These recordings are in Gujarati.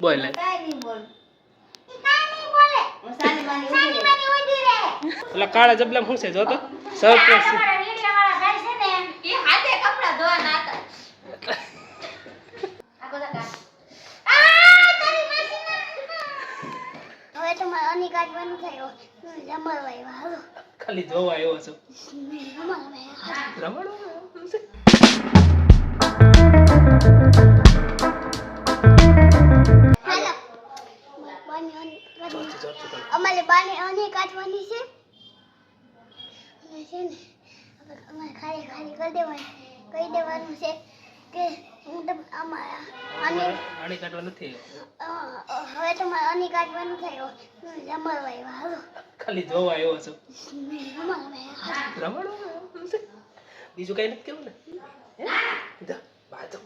બોલ કાઈ નહીં બોલ કાઈ નહીં બોલે હું સાની માની ઉડી રહે ઓલા કાળા જબલા શું છે જો તો સરપ્રાઈઝ તમારા વીડિયો વાળા ભાઈ છે ને એ હાથે કપડા ધોવા નાતા આ બધા કા તારી માસી હવે તો મારા અની કાઢવાનું થયો જમરવાય હાલો ખાલી જોવા આવ્યો છો જમરવાય રમણો અમારે બાને અની કાઢવાની છે ને અમારે ખાલી ખાલી કરી દેવાનું કહી દેવાનું છે કે હું તો અમારા આણી કાઢવા નથી હવે તો મારે અની કાઢવાનું થયો જમરવાય હાલો ખાલી જોવા આવ્યો છો જમરવાય રમણો બીજું કઈ નથી કેવું ને જા બાજુ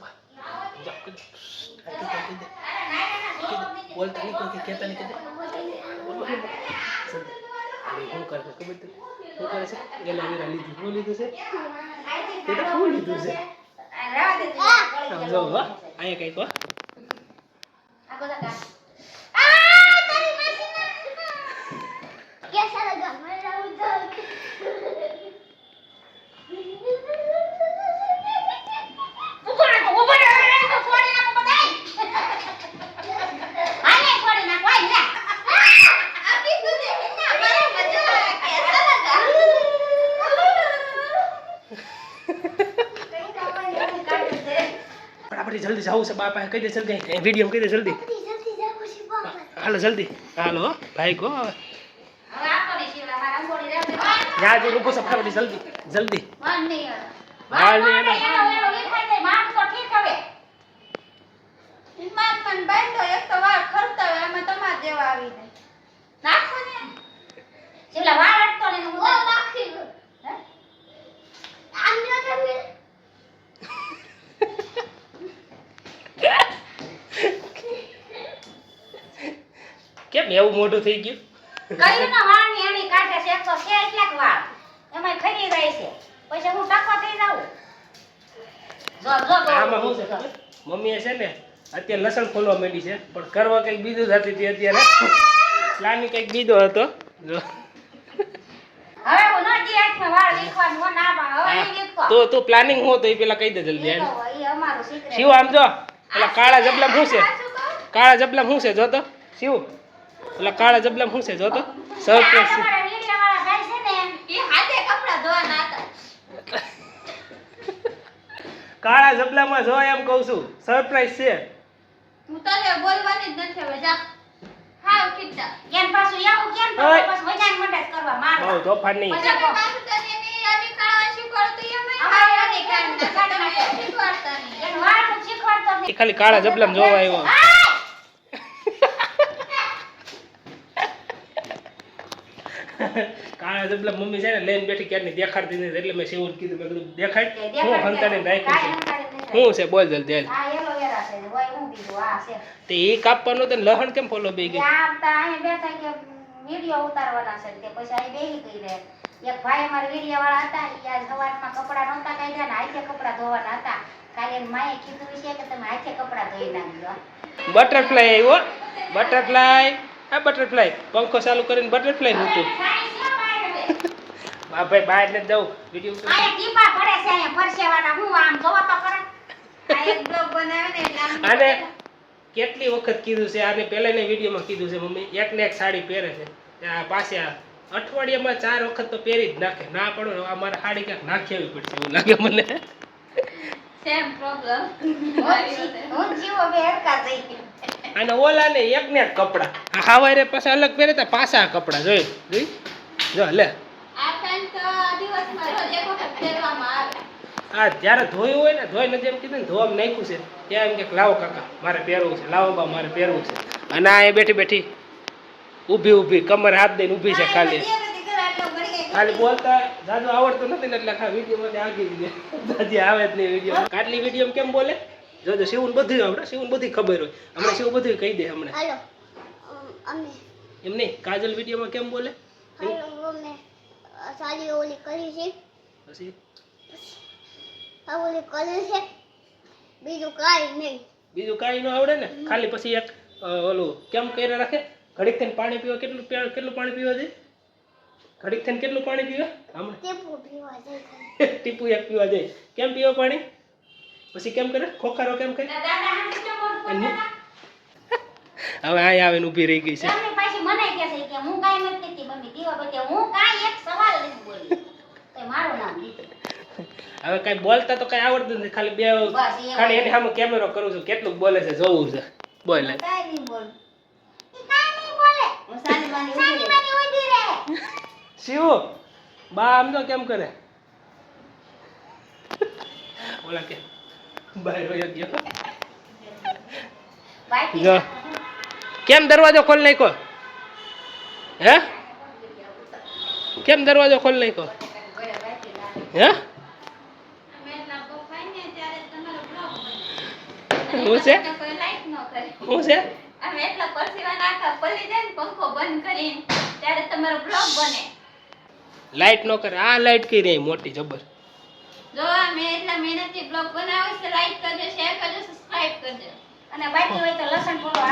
બોલતા નહીં કોઈ કહેતા નહીં કહેતા શું કરે ખબર છે શું કરે છે એના વેરા લીધું શું લીધું છે તે તો શું લીધું છે સમજો હો અહીંયા કઈક હો जल्दी जाओ से बाप कह दे जल्दी वीडियो में कह दे जल्दी हालो जल्दी हालो भाई को यार जो रुको सब खाओ जल्दी जल्दी मार नहीं है मार तो ठीक है इमान मन बाई तो एक तो वार खरता है मैं તમાર જેવા આવી ને નાખો ને જેલા વાળ અટતો ને હું નાખી હે આમ ન જમે કેમ એવું મોઢું થઈ ગયું કયું ના વાળ ની એની કાઢે છે 160 લાખ વાળ એમાં ખરી રહી છે પછી હું ટકો થઈ જાઉં જો આમાં શું છે ખબર મમ્મીએ છે ને અત્યારે લસણ ખોલવા માંડી છે પણ કરવા કંઈક બીજું થતી હતી અત્યારે પ્લાનિંગ કંઈક બીજો હતો જો હવે હું નદી હાથમાં વાળ વીખવાનું હો ના બા હવે નહીં વીખો તો પ્લાનિંગ હું તો એ પેલા કહી દે જલ્દી એ અમારું સિક્રેટ શિવ આમ જો પેલા કાળા જબલા શું છે કાળા જબલા શું છે જો તો શિવ પેલા કાળા જબલા શું છે જો તો સરપ્રાઈઝ તમારા વીડિયો વાળા ભાઈ છે ને એ હાથે કપડા ધોવા નાતા કાળા જબલામાં જો એમ કહું છું સરપ્રાઈઝ છે હું તને બોલવાની જ નથી હવે જા હાવ કીધા કેમ પાછું એવું કેમ તો પાછું વજાન મંડસ કરવા મારવા બહુ તોફાન નહીં પછી પાછું તને ની આની કાળા શીખવાડતો એમ અમારે આની કાળા શીખવાડતા નહીં એનું વાળું શીખવાડતો એ ખાલી કાળા જબલામાં જોવા આવ્યો કાળા જબલા મમ્મી છે ને લઈને બેઠી ક્યારની દેખાડતી નથી એટલે મેં શિવને કીધું મેં કીધું દેખાડ હું હંતાડીને રાખ્યું છે શું છે બોલ જલ્દી હાલ આ એલોવેરા છે ઓય હું કીધું આ છે તે ઈ કાપવાનું તો લહણ કેમ ફોલો બે ગઈ આમ તા અહીં બેઠા કે વિડિયો ઉતારવાના છે કે પછી અહીં બેહી ગઈ રે એક ભાઈ અમારા વિડિયો વાળા હતા ઈ આજ સવારમાં કપડા નહોતા કાઢ્યા ને હાથે કપડા ધોવાના હતા કાલે માએ કીધું છે કે તમે હાથે કપડા ધોઈ નાખજો બટરફ્લાય આવ્યો બટરફ્લાય આ બટરફ્લાય પંખો ચાલુ કરીને બટરફ્લાય મૂકું બા ભાઈ બહાર ને જાઉં વિડિયો આ ટીપા પડે છે અહીંયા પરસેવાના હું આમ જોવો તો કરે આ એક બ્લોગ બનાવે ને એટલે આમ આને કેટલી વખત કીધું છે આને પહેલાના વિડિયોમાં કીધું છે મમ્મી એક ને એક સાડી પહેરે છે આ પાસે અઠવાડિયામાં 4 વખત તો પહેરી જ નાખે ના પડો અમારે સાડી ક્યાંક નાખી આવી પડશે એવું લાગે મને સેમ પ્રોબ્લેમ હું જીવો બે હરકા થઈ અને ઓલા ને એક ને એક કપડા હાવારે પાછા અલગ પહેરે તા પાછા કપડા જોઈ જો લે આ પેન્ટ તો દિવસમાં રોજ એક વખત પહેરવામાં આવે આ જ્યારે ધોયું હોય ને ધોઈ નથી એમ કીધું ને ધોવામાં નાખ્યું છે ત્યાં એમ કે લાવો કાકા મારે પહેરવું છે લાવો બા મારે પહેરવું છે અને આ બેઠી બેઠી ઊભી કમર હાથ દઈને ઊભી છે ખાલી ખાલી બોલતા જાજુ આવડતું નથી ને એટલે આખા વિડીયોમાં આગી દીધે જાજી આવે જ નહીં વિડીયો કાટલી વિડીયો કેમ બોલે જોજો શિવન બધું આવડે શિવન બધી ખબર હોય હમણાં શિવ બધું કહી દે હમણાં હાલો અમે એમ નહીં કાજલ વિડીયોમાં કેમ બોલે હાલો અમે સાલી ઓલી કરી છે પછી આ ઓલી કરી છે બીજું કાઈ નહીં બીજું કાઈ ન આવડે ને ખાલી પછી એક ઓલું કેમ કર્યા રાખે ઘડીક થઈને પાણી પીવા કેટલું પાણી પીવા છે ઘડીક થઈને કેટલું પાણી પીવા હમણાં ટીપુ એક પીવા જાય કેમ પીવા પાણી પછી કેમ કરે ખોખારો કેમ કરે દાદા હાંડે જો મોઢું કરતા હતા. હવે અહીં આવીને ઊભી રહી ગઈ છે મમ્મી પાછી મને કહે છે કે હું કાંઈ નથી કહેતી મમ્મી દીવા બત્તી હું કાંઈ એક સવાલ નથી બોલી તો મારું નામ દીધું હવે કઈ બોલતા તો કઈ આવડતું નથી ખાલી બે બસ એ ખાલી એની સામે કેમેરો કરું છું કેટલું બોલે છે જોવું છે બોલે કાંઈ નહીં બોલ ઈ કાંઈ નહીં બોલે હું સાની માની ઊભી રહે શિવ બા આમ તો કેમ કરે ઓલા કે બહાર વયો ગયો બાકી જો. કેમ દરવાજો ખોલ નાખ્યો હે કેમ દરવાજો ખોલ નાખ્યો હે હું છે હું છે અમે એટલા પરસીવા નાખા પલી જાય ને પંખો બંધ કરીને ત્યારે તમારો બ્લોગ બને લાઈટ નો કરે આ લાઈટ કઈ રહી મોટી જબર જો અમે એટલા મહેનતથી બ્લોગ બનાવ્યો છે લાઈક કરજો શેર કરજો સબસ્ક્રાઇબ કરજો અને બાકી હોય તો લસણ ફોલો